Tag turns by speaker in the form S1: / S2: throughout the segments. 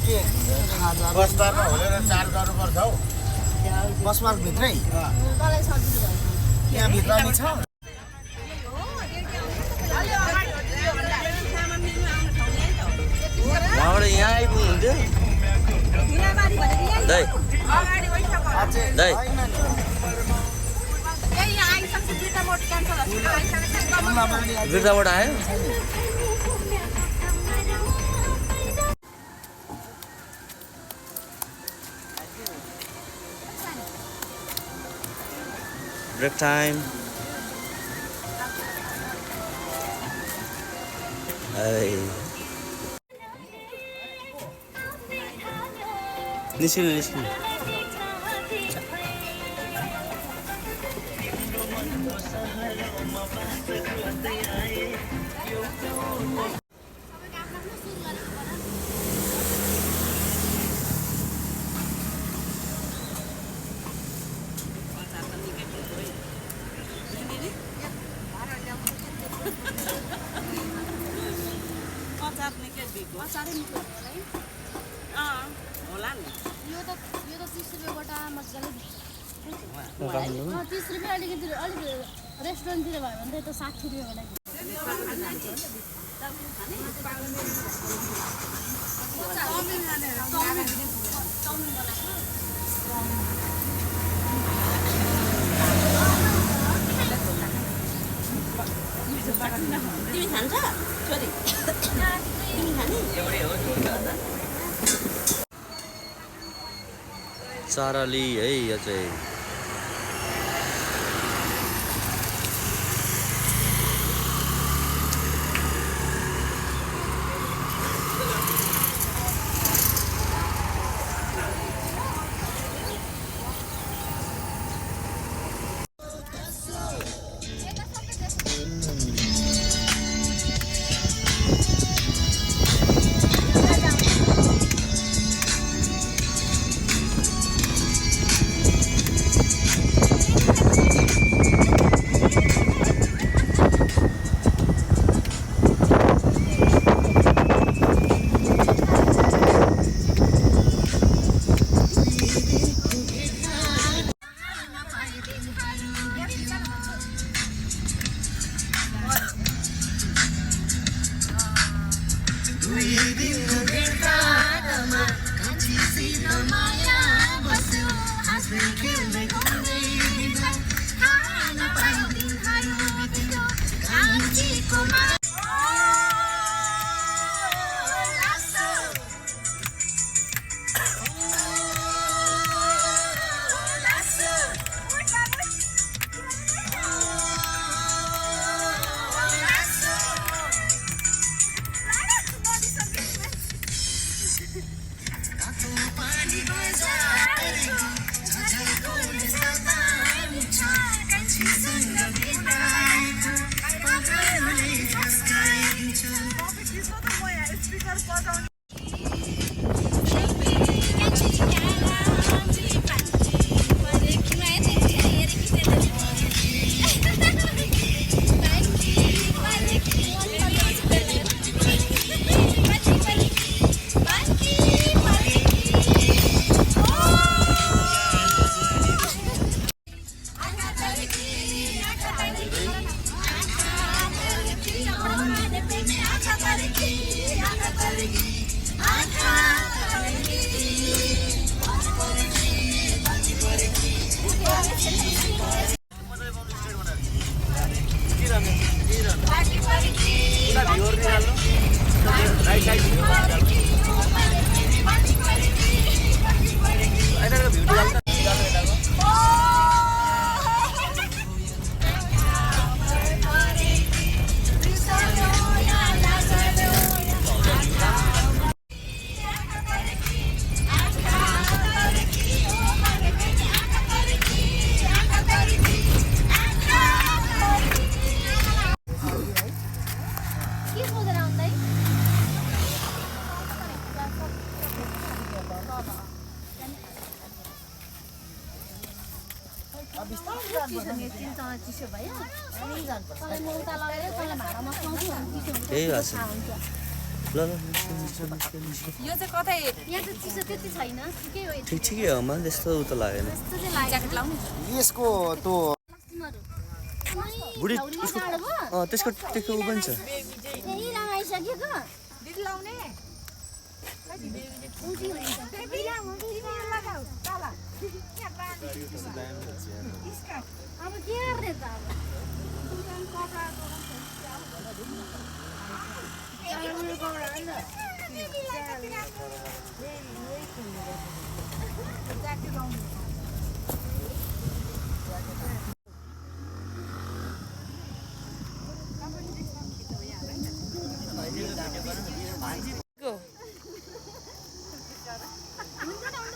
S1: के खाजा
S2: बस्तामा होलेर चार्ज गर्नुपर्छ हौ।
S1: बसमा भित्रै
S3: तलै सजिलो भयो
S1: यहाँ भित्र नि छ
S4: वहाँबाट यहाँ आइपुग्नुहुन्थ्यो दाइ दाइ बिर्ताबाट आयो break time. Hey. Listen.
S3: होला नि यो त 30 रुपैयाँबाट मजाले 30 रुपैयाँ अलिक रेस्टुरेन्टतिर भयो भने त 60 रुपैयाँबाट तिमी खान्छ छोरी तिमी खाने एउटै हो
S4: चाराली है यो चाहिँ
S3: चिसो भयो अनि म उता लगेर तँलाई भाडामा खुवाउँछु अनि चिसो हुन्छ
S4: त्यही भएको छ ल ल निस्किनु।
S5: यो चाहिँ कतै
S3: यहाँ त चिसो त्यति छैन ठिकै हो
S4: ठिक ठिकै हो मलाई त्यस्तो उ त लागेन।
S3: यस्तो चाहिँ लाग्यो
S5: ज्याकेट लाउनु
S1: यसको त्यो
S4: बुढी
S3: उसको जाडो भयो
S4: त्यसको टेको उ पनि छ।
S3: यही लगाइसकेको
S5: दिदी लाउने
S3: उल्टी हुन्छ अब के गर्ने त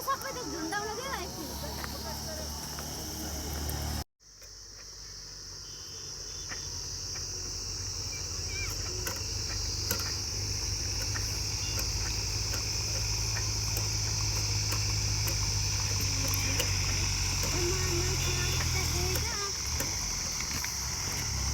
S3: सबै त झुन्डाउन के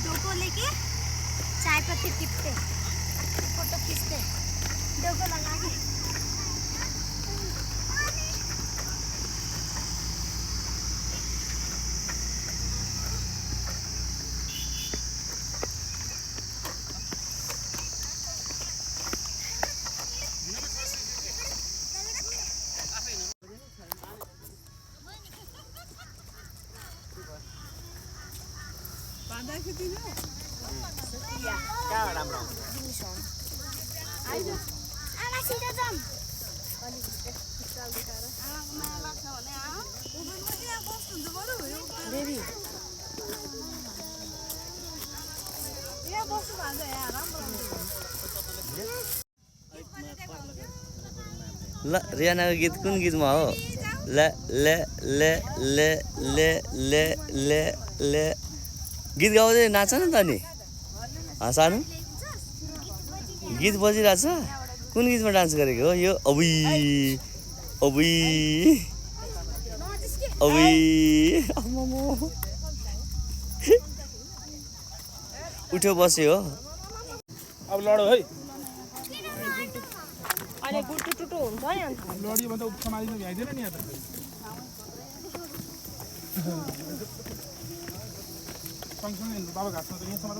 S6: डोको लेके चाय पत्ती टिपते फोटो खींचते डोको लगा के आमा सिधा जाम
S4: ल रियानाको गीत कुन गीतमा हो? ले ले ले ले ले ले ले ले गीत गाउँदै नाच न त नि सानो गीत बजिरहेछ। कुन गीतमा डान्स गरेको हो यो? अबुई अबुई अबुई उठ्यो बस्यो हो।
S7: अब लडो है
S6: अहिले गुटु टुटु हुन्छ है अन्त
S7: लडियो भने त समाजमा भ्याइदिएन नि यहाँ त सँगसँगै बाबा घाँसमा त यहाँसम्म त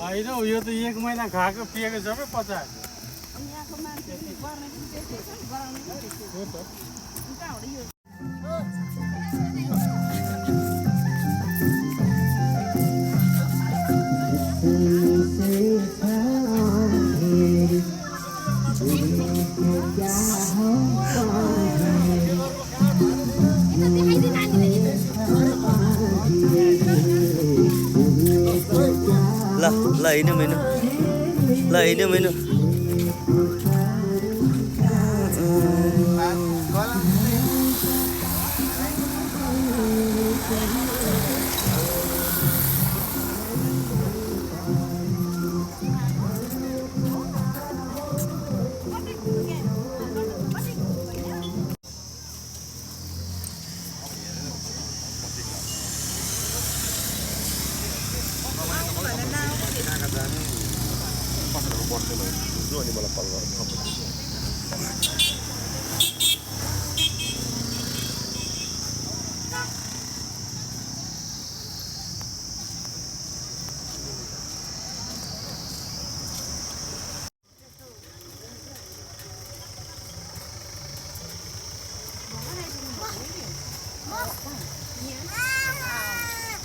S7: होइन यो त 1 महिना खाएको पिएको सबै पचायो
S4: ल ल हिँड्यौँ हिँड्यौँ ल हिँड्यौँ हिँड्यौँ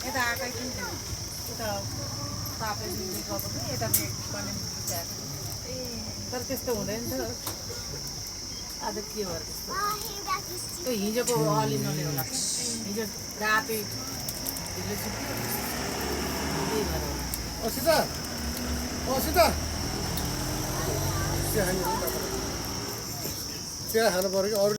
S5: यता आएकै किन्थ्यो उता तापले गएको कि यता पनि तर त्यस्तो हुँदैन थियो आज के भयो त्यस्तो त्यो हिजोको अलिनले होला हिजो राति ढिलो छुट्यो
S2: सीता सीता चिया खानु पर्यो कि अरू